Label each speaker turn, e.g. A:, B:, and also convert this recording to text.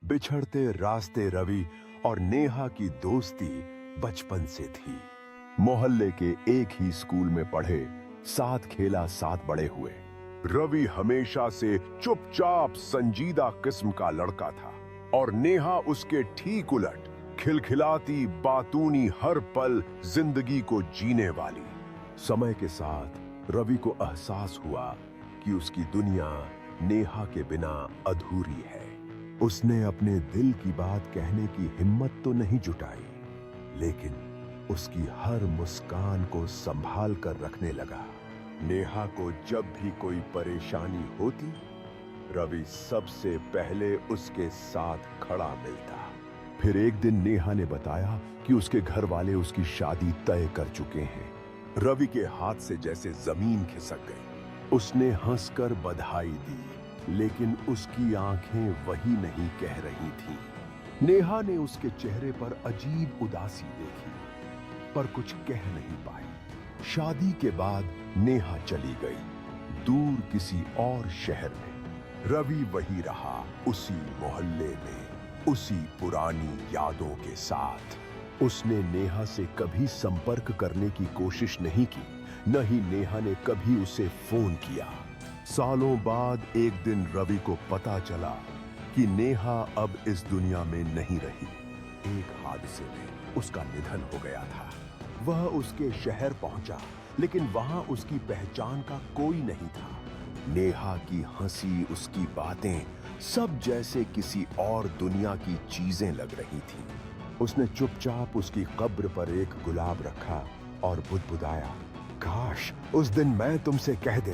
A: बिछड़ते रास्ते रवि और नेहा की दोस्ती बचपन से थी। मोहल्ले के एक ही स्कूल में पढ़े, साथ खेला, साथ बड़े हुए। रवि हमेशा से चुपचाप संजीदा किस्म का लड़का था और नेहा उसके ठीक उलट, खिलखिलाती, बातूनी, हर पल जिंदगी को जीने वाली। समय के साथ रवि को एहसास हुआ कि उसकी दुनिया नेहा के बिना अधूरी है। उसने अपने दिल की बात कहने की हिम्मत तो नहीं जुटाई, लेकिन उसकी हर मुस्कान को संभाल कर रखने लगा। नेहा को जब भी कोई परेशानी होती, रवि सबसे पहले उसके साथ खड़ा मिलता। फिर एक दिन नेहा ने बताया कि उसके घर वाले उसकी शादी तय कर चुके हैं। रवि के हाथ से जैसे जमीन खिसक गई। उसने हंसकर बधाई दी, लेकिन उसकी आंखें वही नहीं कह रही थीं। नेहा ने उसके चेहरे पर अजीब उदासी देखी, पर कुछ कह नहीं पाई। शादी के बाद नेहा चली गई, दूर किसी और शहर में। रवि वही रहा, उसी मोहल्ले में, उसी पुरानी यादों के साथ। उसने नेहा से कभी संपर्क करने की कोशिश नहीं की, न ही नेहा ने कभी उसे फोन किया। सालों बाद एक दिन रवि को पता चला कि नेहा अब इस दुनिया में नहीं रही। एक हादसे में उसका निधन हो गया था। वह उसके शहर पहुंचा, लेकिन वहां उसकी पहचान का कोई नहीं था। नेहा की हंसी, उसकी बातें, सब जैसे किसी और दुनिया की चीजें लग रही थीं। उसने चुपचाप उसकी कब्र पर एक गुलाब रखा और बुदबुदाया, काश उस दिन मैं तुमसे कह दे